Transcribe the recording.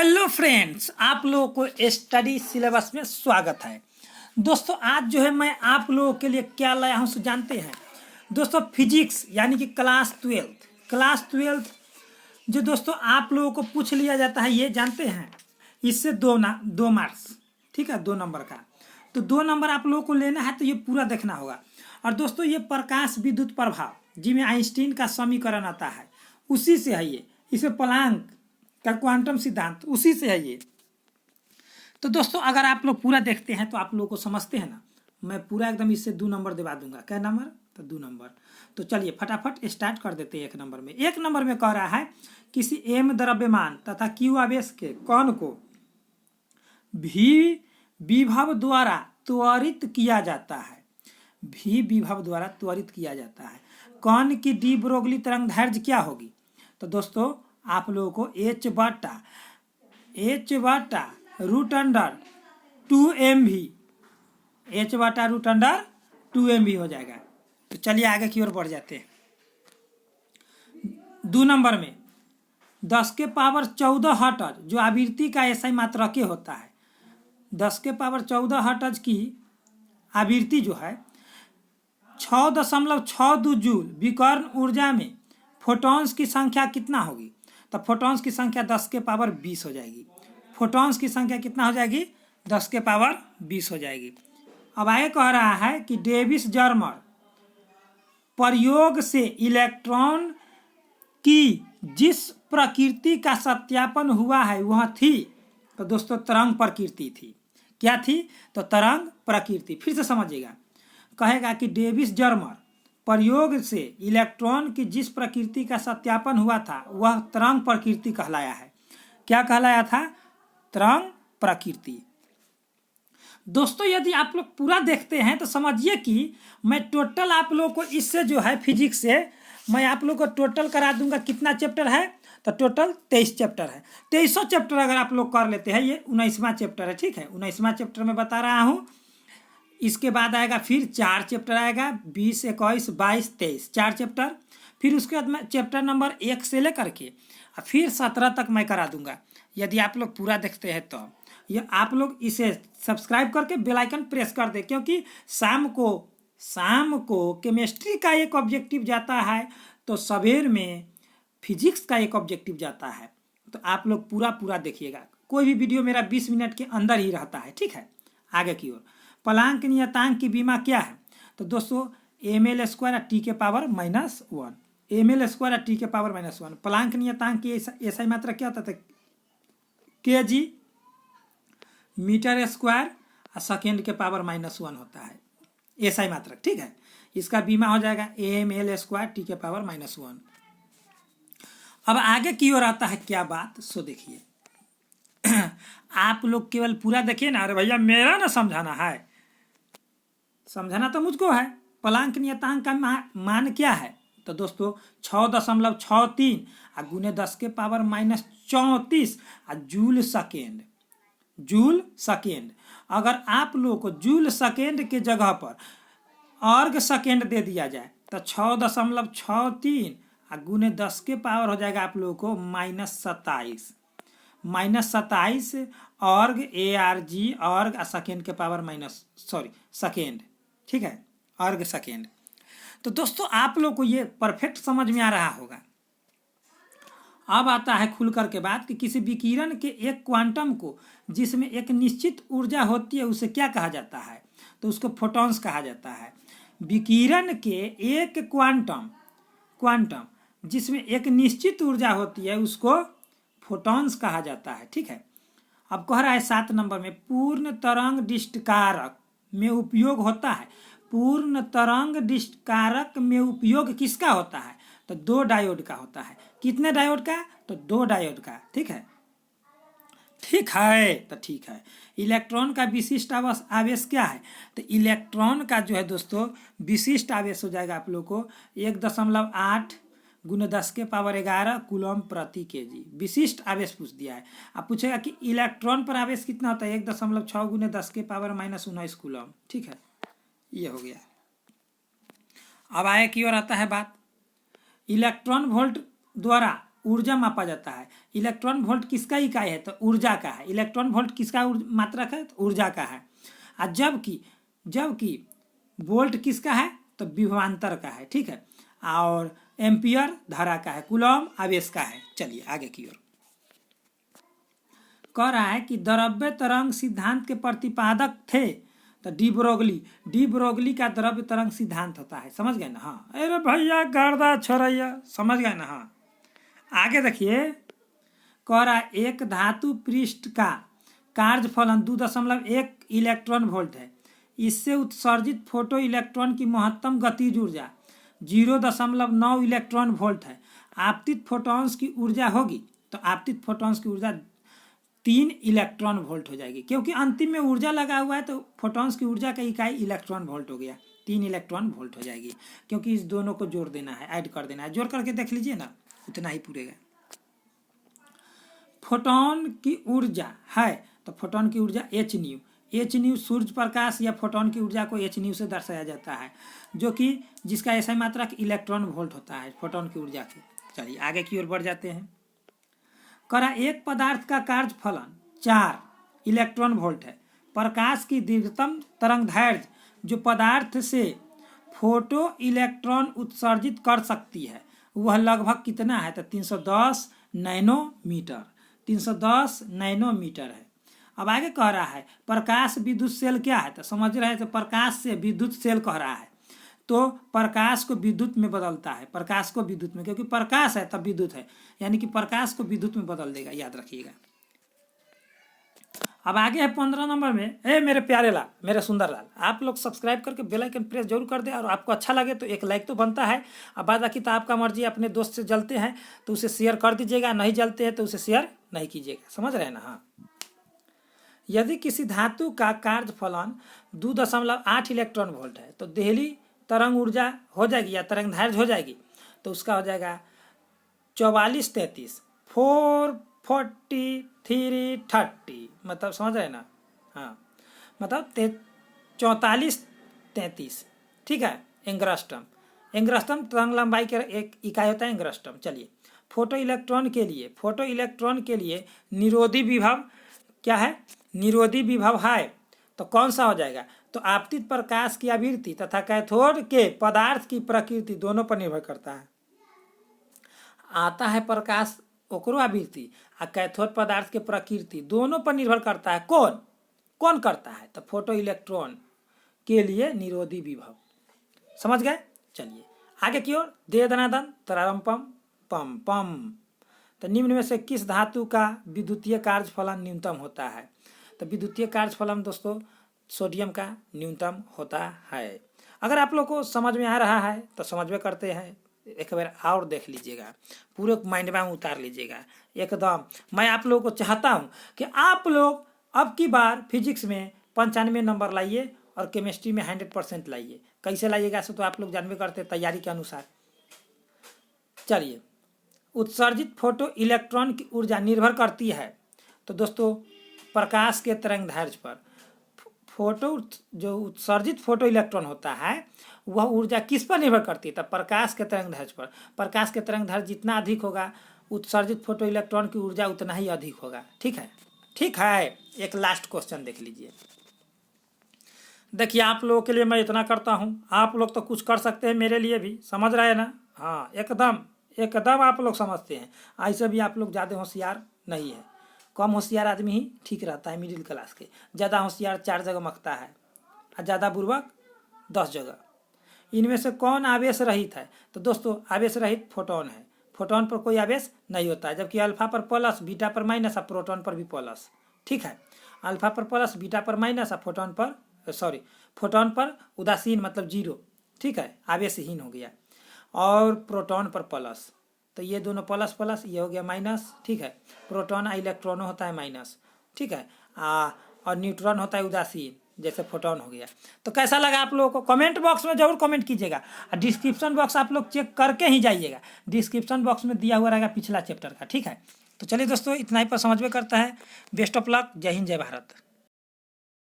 Hello friends, आप लोगों को स्टडी सिलेबस में स्वागत है। दोस्तों आज जो है मैं आप लोगों के लिए क्या लाया हूँ सो जानते हैं। दोस्तों फिजिक्स यानी कि क्लास ट्वेल्थ जो दोस्तों आप लोगों को पूछ लिया जाता है, ये जानते हैं। इससे दो मार्क्स, ठीक है, 2 नंबर का। तो 2 नंबर आप लोगों को लेना है, तो ये पूरा देखना होगा। और दोस्तों ये प्रकाश विद्युत प्रभाव जिसमें आइंस्टीन का समीकरण आता है, उसी से है ये। इसे प्लांक का क्वांटम सिद्धांत उसी से है ये। तो दोस्तों अगर आप लोग पूरा देखते हैं तो आप लोगों को समझते हैं ना, मैं पूरा एकदम इससे 2 नंबर दिवा दूंगा। क्या नंबर? तो 2 नंबर। तो चलिए फटाफट स्टार्ट कर देते हैं। 1 नंबर में कह रहा है किसी एम द्रव्यमान तथा क्यू आवेश के कण को भी विभव द्वारा त्वरित किया जाता है। भी विभव द्वारा त्वरित किया जाता है। कण की डी ब्रोगली तरंगदैर्घ्य क्या होगी? तो दोस्तों आप लोगों को h बटा रूट अंडर 2mv h बटा रूट अंडर 2mv हो जाएगा। तो चलिए आगे की ओर बढ़ जाते हैं। 2 नंबर में 10 के पावर 14 हर्ट्ज जो आवृत्ति का एसआई मात्रक होता है, 10 के पावर 14 हर्ट्ज की आवृत्ति जो है 6.62 जूल विकर्ण ऊर्जा में फोटॉन्स की संख्या कितना होगी? तो फोटॉन्स की संख्या 10 के पावर 20 हो जाएगी। फोटॉन्स की संख्या कितना हो जाएगी? 10 के पावर 20 हो जाएगी। अब आगे कह रहा है कि डेविस जर्मर प्रयोग से इलेक्ट्रॉन की जिस प्रकृति का सत्यापन हुआ है वह थी, तो दोस्तों तरंग प्रकृति थी। क्या थी? तो तरंग प्रकृति। फिर से समझिएगा, कहेगा कि डेविस जर्मर प्रयोग से इलेक्ट्रॉन की जिस प्रकृति का सत्यापन हुआ था वह तरंग प्रकृति कहलाया है। क्या कहलाया था? तरंग प्रकृति। दोस्तों यदि आप लोग पूरा देखते हैं तो समझिए कि मैं टोटल आप लोगों को इससे जो है फिजिक्स से मैं आप लोग को टोटल करा दूंगा। कितना चैप्टर है? तो टोटल 23 चैप्टर है। 23 चैप्टर अगर आप लोग कर लेते हैं, ये 19वां चैप्टर है, ठीक है। 19वां चैप्टर में बता रहा हूँ। इसके बाद आएगा फिर 4 चैप्टर आएगा, 20, 21, 22, 23, 4 चैप्टर। फिर उसके बाद मैं चैप्टर नंबर 1 से लेकर के फिर 17 तक मैं करा दूंगा। यदि आप लोग पूरा देखते हैं तो ये आप लोग इसे सब्सक्राइब करके बेल आइकन प्रेस कर दे, क्योंकि शाम को केमिस्ट्री का एक ऑब्जेक्टिव जाता है, तो सवेर में फिजिक्स का एक ऑब्जेक्टिव जाता है। तो आप लोग पूरा देखिएगा। कोई भी वीडियो मेरा 20 मिनट के अंदर ही रहता है, ठीक है। आगे की ओर प्लांक नियतांक की बीमा क्या है? तो दोस्तों ml² t के पावर -1, ml² t के पावर -1। प्लांक नियतांक की ऐसा मात्रा क्या होता था? kg मीटर स्क्वायर सेकेंड के पावर -1 होता है, ऐसा मात्रक, ठीक है। इसका बीमा हो जाएगा ml² t के पावर -1। अब आगे की ओर आता है क्या बात, सो देखिए। आप लोग केवल पूरा देखिए ना। अरे भैया मेरा ना समझाना है, समझाना तो मुझको है। प्लांक नियतांक का मान क्या है? तो दोस्तों 6.63 गुने 10 के पावर -34 जूल सेकेंड। अगर आप लोग को जूल सेकेंड के जगह पर अर्ग सेकेंड दे दिया जाए तो 6.63 गुने 10 के पावर हो जाएगा आप लोगों को -27 अर्ग ARG अर्ग सेकेंड के पावर सेकेंड, ठीक है, अर्ग सेकेंड। तो दोस्तों आप लोग को ये परफेक्ट समझ में आ रहा होगा। अब आता है खुलकर के बात कि किसी विकिरण के एक क्वांटम को जिसमें एक निश्चित ऊर्जा होती है उसे क्या कहा जाता है? तो उसको फोटॉन्स कहा जाता है। विकिरण के एक क्वांटम जिसमें एक निश्चित ऊर्जा होती है उसको फोटॉन्स कहा जाता है, ठीक है। अब कह रहा है 7 नंबर में पूर्ण तरंग डिस्टकारक में उपयोग होता है। पूर्ण तरंग डिस्टकारक में उपयोग किसका होता है? तो 2 डायोड का होता है। कितने डायोड का? तो 2 डायोड का, ठीक है। तो ठीक है। इलेक्ट्रॉन का विशिष्ट आवेश क्या है? तो इलेक्ट्रॉन का जो है दोस्तों विशिष्ट आवेश हो जाएगा आप लोग को 1.8 गुने 10 के पावर 11 कूलम प्रति केजी। विशिष्ट आवेश पूछ दिया है। आप पूछेगा कि इलेक्ट्रॉन पर आवेश कितना होता है? 1.6 गुने 10 के पावर -19 कूलम, ठीक है। ये हो गया। अब आगे की ओर आता है बात, इलेक्ट्रॉन वोल्ट द्वारा ऊर्जा मापा जाता है। इलेक्ट्रॉन वोल्ट किसका इकाई है? तो ऊर्जा का है। इलेक्ट्रॉन वोल्ट किसका मात्रक है? तो ऊर्जा का है। और जबकि वोल्ट किसका है? तो विभवांतर का है, ठीक है। और एम्पियर धारा का है। कूलॉम आवेश का है। चलिए आगे की ओर। कह रहा है कि द्रव्य तरंग सिद्धांत के प्रतिपादक थे तो डी ब्रोगली का द्रव्य तरंग सिद्धांत होता है। समझ गए ना? हाँ, अरे भैया गर्दा छोड़ैया, समझ गए ना? हाँ, आगे देखिए। कह रहा है एक धातु पृष्ठ का कार्यफलन 2.1 इलेक्ट्रॉन वोल्ट है। इससे उत्सर्जित फोटो इलेक्ट्रॉन की महत्तम गतिज ऊर्जा 0.9 इलेक्ट्रॉन वोल्ट है। आपतित फोटॉन्स की ऊर्जा होगी तो आपतित फोटॉन्स की ऊर्जा 3 इलेक्ट्रॉन वोल्ट हो जाएगी, क्योंकि अंतिम में ऊर्जा लगा हुआ है तो फोटॉन्स की ऊर्जा का इकाई इलेक्ट्रॉन वोल्ट हो गया, 3 इलेक्ट्रॉन वोल्ट हो जाएगी, क्योंकि इस दोनों को जोड़ देना है, ऐड कर देना है। जोड़ करके देख लीजिए ना, उतना ही पूरेगा। फोटोन की ऊर्जा है तो फोटोन की ऊर्जा एच न्यू सूर्य प्रकाश या फोटोन की ऊर्जा को एच न्यू से दर्शाया जाता है, जो कि जिसका ऐसा मात्रक इलेक्ट्रॉन वोल्ट होता है फोटोन की ऊर्जा की। चलिए आगे की ओर बढ़ जाते हैं। करा एक पदार्थ का कार्यफलन 4 इलेक्ट्रॉन वोल्ट है। प्रकाश की दीर्घतम तरंगदैर्घ्य जो पदार्थ से फोटो इलेक्ट्रॉन उत्सर्जित कर सकती है वह लगभग कितना है? तो 310 नैनोमीटर। 310 नैनोमीटर है। अब आगे कह रहा है प्रकाश विद्युत सेल क्या है? तो समझ रहे हैं, तो प्रकाश से विद्युत सेल कह रहा है, तो प्रकाश को विद्युत में बदलता है। प्रकाश को विद्युत में, क्योंकि प्रकाश है तब विद्युत है, यानी कि प्रकाश को विद्युत में बदल देगा, याद रखिएगा। अब आगे है 15 नंबर में। मेरे प्यारे लाल, मेरे सुंदर लाल, आप लोग सब्सक्राइब करके बेल आइकन प्रेस जरूर कर दें, और आपको अच्छा लगे तो एक लाइक तो बनता है। अब बाद बाकी तो आपका मर्जी, अपने दोस्त से जलते हैं तो उसे शेयर कर दीजिएगा, नहीं जलते हैं तो उसे शेयर नहीं कीजिएगा। समझ रहे हैं ना? हाँ, यदि किसी धातु का कार्यफलन 2.8 इलेक्ट्रॉन वोल्ट है तो देहली तरंग ऊर्जा हो जाएगी या तरंगदैर्घ्य हो जाएगी, तो उसका हो जाएगा 4433 44330। मतलब समझ रहे हैं ना? हाँ, मतलब 4433, ठीक है। एंग्स्ट्रॉम तरंग लंबाई के एक इकाई होता है एंग्स्ट्रॉम। चलिए, फोटो इलेक्ट्रॉन के लिए निरोधी विभव क्या है? निरोधी विभव है तो कौन सा हो जाएगा? तो आपतित प्रकाश की आवृत्ति तथा कैथोड के पदार्थ की प्रकृति दोनों पर निर्भर करता है। आता है प्रकाश ओकरो आवृत्ति आ कैथोड पदार्थ के प्रकृति दोनों पर निर्भर करता है। कौन करता है? तो फोटो इलेक्ट्रॉन के लिए निरोधी विभव। समझ गए? चलिए आगे की ओर। दे दनादन तरारंपम पम पम। तो निम्न में से किस धातु का विद्युतीय कार्यफलन न्यूनतम होता है? तो विद्युतीय कार्यफलन दोस्तों सोडियम का न्यूनतम होता है। अगर आप लोग को समझ में आ रहा है तो समझ में करते हैं, एक बार और देख लीजिएगा, पूरे माइंड में उतार लीजिएगा एकदम। मैं आप लोगों को चाहता हूं कि आप लोग अब की बार फिजिक्स में 95 नंबर लाइए और केमिस्ट्री में 100% लाइए। कैसे लाइएगा सो तो आप लोग जानबे करते तैयारी के अनुसार। चलिए, उत्सर्जित फोटो इलेक्ट्रॉन की ऊर्जा निर्भर करती है तो दोस्तों प्रकाश के तरंगदैर्घ्य पर। जो उत्सर्जित फोटो इलेक्ट्रॉन होता है वह ऊर्जा किस पर निर्भर करती है? तब प्रकाश के तरंगदैर्घ्य पर। प्रकाश के तरंगदैर्घ्य जितना अधिक होगा उत्सर्जित फोटो इलेक्ट्रॉन की ऊर्जा उतना ही अधिक होगा। ठीक है। एक लास्ट क्वेश्चन देख लीजिए। देखिए, आप लोगों के लिए मैं इतना करता हूँ, आप लोग तो कुछ कर सकते हैं मेरे लिए भी। समझ रहे हैं ना? हाँ, एकदम आप लोग समझते हैं। ऐसे भी आप लोग ज़्यादा होशियार नहीं है। कम होशियार आदमी ही ठीक रहता है, मिडिल क्लास के। ज़्यादा होशियार 4 जगह मकता है और ज़्यादा बुर्बक 10 जगह। इनमें से कौन आवेश रहित है? तो दोस्तों आवेश रहित फोटोन है। फोटोन पर कोई आवेश नहीं होता है, जबकि अल्फा पर प्लस, बीटा पर माइनस और प्रोटॉन पर भी प्लस। ठीक है, अल्फा पर प्लस, बीटा पर माइनस और फोटोन पर उदासीन मतलब 0। ठीक है, आवेशहीन हो गया। और प्रोटॉन पर प्लस, तो ये दोनों प्लस प्लस, ये हो गया माइनस। ठीक है, प्रोटॉन और इलेक्ट्रॉनों होता है माइनस। ठीक है, और न्यूट्रॉन होता है उदासीन, जैसे फोटोन हो गया। तो कैसा लगा आप लोगों को? कमेंट बॉक्स में जरूर कमेंट कीजिएगा, और डिस्क्रिप्शन बॉक्स आप लोग चेक करके ही जाइएगा। डिस्क्रिप्शन बॉक्स में दिया हुआ रहेगा पिछला चैप्टर का। ठीक है, तो चलिए दोस्तों, इतना ही पर समझ में करता है। Best of luck. जय हिंद, जय भारत।